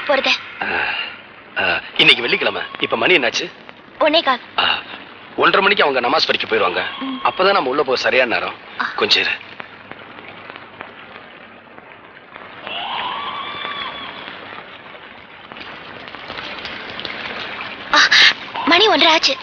போறது? இன்னைக்கு வெள்ளிக்கிழமை. இப்ப மணி என்னாச்சு? 1:15. 1:30 மணிக்கு அவங்க நமாஸ் படிக்க போயிருவாங்க. அப்பதான் நம்ம உள்ள போக சரியான நேரம். கொஞ்சம் இரு. மணி 1:30 ஆச்சு.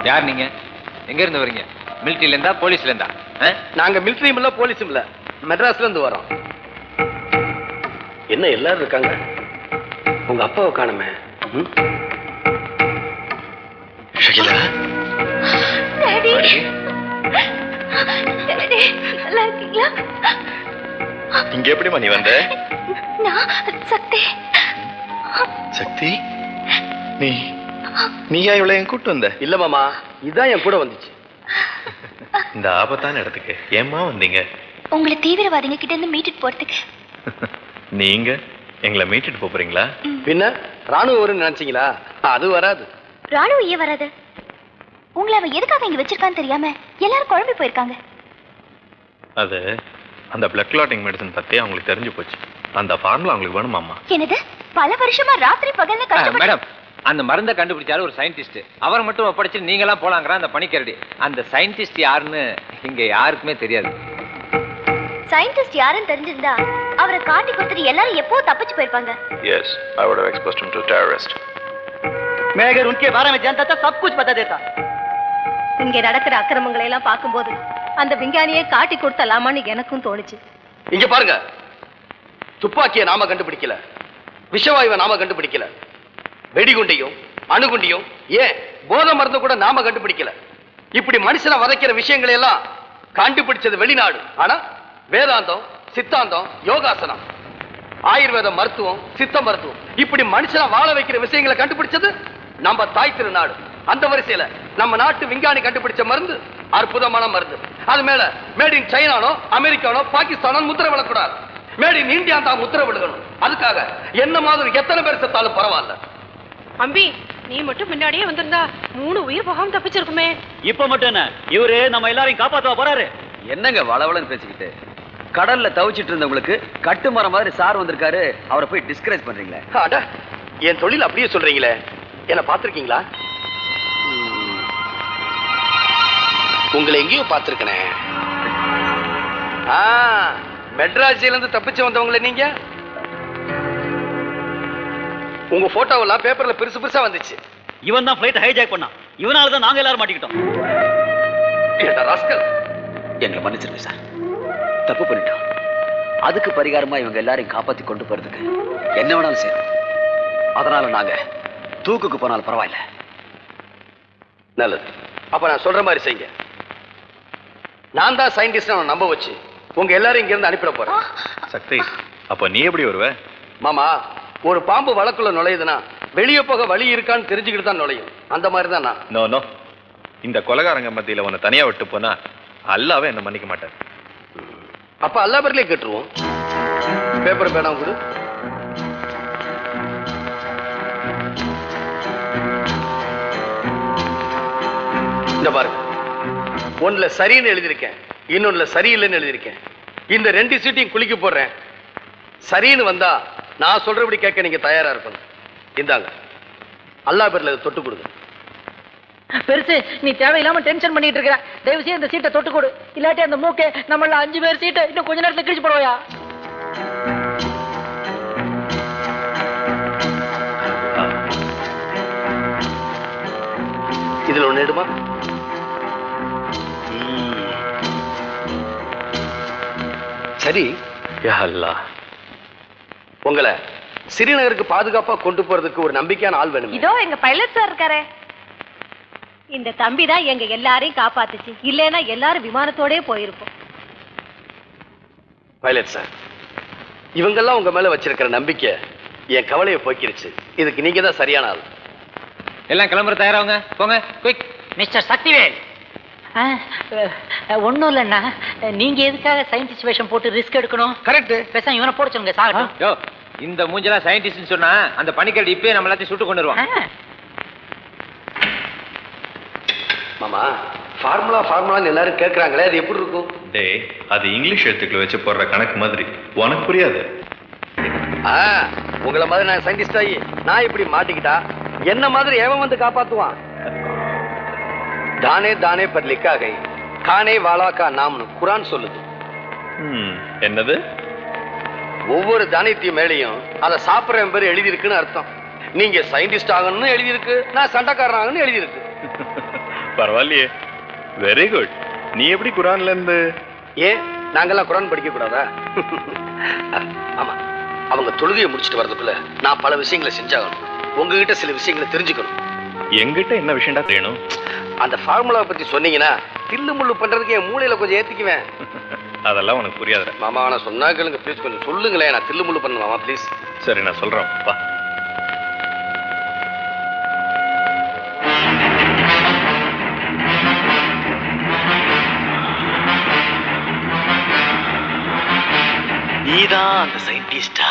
யார் நீங்க? எங்க இருந்து வரீங்க? மிலிட்டரியில இருந்தா போலீஸ்ல இருந்தா? நாங்க மிலிட்டரியும் இல்ல போலீஸும் இல்ல, மெட்ராஸ்ல இருந்து வரோம். என்ன எல்லாரும் இருக்காங்க? உங்க அப்பாவை காணுமே. ஷகிலா, டாடி டாடி நல்லா இருக்கீங்களா? இங்க எப்படிமா நீ வந்த? நான் சக்தி. சக்தி, நீயா இவ்வளவு என் கூட்டு வந்த? இல்ல மாமா, இதான் என் கூட வந்துச்சு. இந்த ஆபத்தான இடத்துக்கு ஏம்மா வந்தீங்க? உங்களை தீவிரவாதிங்க கிட்ட இருந்து மீட்டுட்டு போறதுக்கு. நீங்க எங்களை மீட்டுட்டு போறீங்களா? பின்ன ராணுவம் வரும்னு நினைச்சீங்களா? அது வராது. ராணுவம் ஏன் வராது? உங்களை அவன் எதுக்காக இங்க வச்சிருக்கான்னு தெரியாம எல்லாரும் குழம்பி போயிருக்காங்க. அது அந்த பிளட் கிளாட்டிங் மெடிசன் பத்தி அவங்களுக்கு தெரிஞ்சு போச்சு. அந்த ஃபார்முலா அவங்களுக்கு வேணுமாமா? என்னது? பல வருஷமா ராத்திரி பகல்ல கஷ்டப்பட்டு மேடம், அந்த மருந்தை கண்டுபிடிச்சாரு ஒரு சயின்டிஸ்ட். அவரை மட்டும் ஒப்படைச்சு நீங்க எல்லாம் போலாங்கிற அந்த பணிக்கரடி. அந்த சயின்டிஸ்ட் யாருன்னு இங்க யாருக்குமே தெரியாது. சயின்டிஸ்ட் யாருன்னு தெரிஞ்சிருந்தா அவரை காட்டி கொடுத்துட்டு எல்லாரும் எப்போ தப்பிச்சு போயிருப்பாங்க. Yes, I would have exposed him to terrorist. मैं अगर उनके बारे में जानता था सब कुछ बता देता. இங்க நடக்கிற அக்கிரமங்களை எல்லாம் பாக்கும்போது அந்த விஞ்ஞானியை காட்டி கொடுத்தலாமான்னு எனக்கும் தோணுச்சு. இங்க பாருங்க, துப்பாக்கியை நாம கண்டுபிடிக்கல, விஷவாயுவை நாம கண்டுபிடிக்கல, வெடிகுண்டையும் அணுகுண்டையும் ஏன் போதை மருந்து கூட நாம கண்டுபிடிக்கல. இப்படி மனுஷனை வதைக்கிற விஷயங்களை எல்லாம் கண்டுபிடிச்சது வெளிநாடு. ஆனா வேதாந்தம், சித்தாந்தம், யோகாசனம், ஆயுர்வேத மருத்துவம், சித்த மருத்துவம், இப்படி மனுஷனை வாழ வைக்கிற விஷயங்களை கண்டுபிடிச்சது நம்ம தாய் திருநாடு. அந்த வரிசையில நம்ம நாட்டு விஞ்ஞானி கண்டுபிடிச்ச மருந்து அற்புதமான மருந்து. அது மேல மேட் இன் சைனானோ அமெரிக்கானோ பாகிஸ்தானோ முத்திரை விடக்கூடாது. மேட் இன் இந்தியா தான் முத்திரை விடுகணும். அதுக்காக என்ன மாதிரி எத்தனை பேர் செத்தாலும் பரவாயில்ல. அம்பி, நீ மட்டும் முன்னாடியே வந்திருந்தா 3 உயிர் போகாம தப்பிச்சிருக்குமே. இப்ப மட்டும் என்ன, இவரு நம்ம எல்லாரையும் காப்பாத்த போறாரு. என்னங்க வளவளன்னு பேசிக்கிட்டு, கடல்ல தவிச்சிட்டு இருந்தவங்களுக்கு கட்டுமரம் மாதிரி சார் வந்திருக்காரு, அவரை போய் டிஸ்கரேஜ் பண்றீங்களே. என் தொழில் அப்படியே சொல்றீங்களே, என்ன பார்த்திருக்கீங்களா? உங்களை எங்கேயோ பார்த்திருக்கனே. மெட்ராஸில இருந்து தப்பிச்சு வந்தவங்களே நீங்க. உங்க போட்டோவெல்லாம் பேப்பர்ல பெருசு பெருசா வந்துச்சு. இவன் தான் ஃளைட் ஹைஜாக் பண்ணான். இவனால தான் நாங்க எல்லாரும் மாட்டிக்கிட்டோம். எங்களை மன்னிச்சிருங்க சார், தப்பு பண்ணிட்டோம். அதுக்கு பரிகாரமா இவங்க எல்லாரையும் காப்பாத்தி கொண்டு போறதுக்கு என்ன வேணாலும் செய்யணும். அதனால நாங்க தூக்குக்கு போனாலும் பரவாயில்ல. நல்லது. அப்ப நான் சொல்ற மாதிரி செய்யுங்க. நான் தான் சயின்டிஸ்ட் நம்ப வச்சு உங்க எல்லாரும் இங்க இருந்து அனுப்பிட போறேன். சக்தி, அப்ப நீ எப்படி வருவ? மாமா, ஒரு பாம்பு வழக்குள்ள நுழையுதுன்னா வெளியே போக வழி இருக்கான்னு தெரிஞ்சுக்கிட்டு தான் நுழையும். அந்த மாதிரி தான் நான். நோ நோ, இந்த கொலகாரங்க மத்தியில உன்னை தனியா விட்டு போனா அல்லாவே என்ன மன்னிக்க மாட்டேன். அப்ப அல்லா பேர்லயே கேட்டுருவோம். பேப்பர் பேனா கொடு. இந்த பாருங்க, ஒண்ணுல சரின்னு எழுதியிருக்கேன், இன்னொன்னுல சரியில்லைன்னு எழுதியிருக்கேன். இந்த 2 சீட்டையும் குளிக்க போடுறேன். சரின்னு வந்தா நான் சொல்றபடி கேட்க நீங்க தயாரா இருக்கணும். இந்தாங்க, அல்லா பேர்ல தொட்டு கொடுங்க. பெருசு, நீ தேவையில்லாம டென்ஷன் பண்ணிட்டு இருக்க. தயவு செய்து இந்த சீட்டை தொட்டு கொடு. இல்லாட்டி அந்த மூக்கே நம்மள 5 பேர் சீட்டை இன்னும் கொஞ்ச நேரத்துல கிழிச்சு போடுவாயா? இதுல ஒண்ணு எடுமா. சரி, யா அல்லாஹ், உங்களை ஸ்ரீநகருக்கு பாதுகாப்பா கொண்டு போறதுக்கு ஒரு நம்பிக்கையான ஆள் வேணும். இதோ எங்க பைலட் சார் இருக்காரே. இந்த தம்பி தான் எங்க எல்லாரையும் காப்பாத்துச்சு. இல்லைன்னா எல்லாரும் விமானத்தோடயே போயிருப்போம். பைலட் சார், இவங்கெல்லாம் உங்க மேல வச்சிருக்கிற நம்பிக்கை என் கவலையை போக்கிருச்சு. இதுக்கு நீங்க தான் சரியான ஆள். எல்லாம் கிளம்புற தயாராகுங்க, போங்க குயிக். மிஸ்டர் சக்திவேல், ஒன்னும் இல்லைன்னா நீங்க எதுக்காக சயின்டிஸ்ட் வேஷம் போட்டு ரிஸ்க் எடுக்கணும்? கரெக்ட். பேசாம இவனை போட சொல்லுங்க சாகட்டும். யோ, இந்த மூஞ்செல்லாம் சயின்டிஸ்ட்னு சொன்னா அந்த பனிக்கரடி இப்பயே நம்ம எல்லாத்தையும் சுட்டு கொண்டு வருவான். மாமா, ஃபார்முலா ஃபார்முலான்னு எல்லாரும் கேட்கறாங்களே, அது எப்படி இருக்கும்? டேய், அது இங்கிலீஷ் எழுத்துக்களை வச்சு போடுற கணக்கு மாதிரி, உனக்கு புரியாது. உங்களை மாதிரி நான் சயின்டிஸ்ட் ஆகி நான் இப்படி மாட்டிக்கிட்டா என்ன மாதிரி எவன் வந்து காப்பாத்துவான்? தானே தானே பர் லிக்கா கை, கானே வாலா கா நாம்னு குரான் சொல்லுது. என்னது? ஒவ்வொரு தானியத்தையும் மேலையும் அதை சாப்பிட்ற பேர் எழுதி இருக்குன்னு அர்த்தம். நீங்க சயின்டிஸ்ட் ஆகணும்னு எழுதி இருக்கு, நான் சண்டைக்காரன் ஆகணும்னு எழுதி இருக்கு. பரவாயில்லையே, வெரி குட். நீ எப்படி குரான்ல இருந்து? ஏன் நாங்கெல்லாம் குரான் படிக்க கூடாதா? ஆமா, அவங்க தொழுகையை முடிச்சுட்டு வர்றதுக்குள்ள நான் பல விஷயங்களை செஞ்சாகணும். உங்ககிட்ட சில விஷயங்களை தெரிஞ்சுக்கணும். எங்கிட்ட என்ன விஷயம்டா தெரியணும்? அந்த ஃபார்முலாவை பத்தி சொன்னீங்கன்னா தில்லு முள்ளு பண்றதுக்கு என் மூளையில கொஞ்சம் ஏத்திக்குவேன். அதெல்லாம் உனக்கு புரியாது மாமா. நான் சொன்னா கேளுங்க ப்ளீஸ், கொஞ்சம் சொல்லுங்களேன். நான் தில்லு முள்ளு பண்ண மாமா ப்ளீஸ். சரி, நான் சொல்றேன், வா. நீதான் அந்த சயின்டிஸ்டா?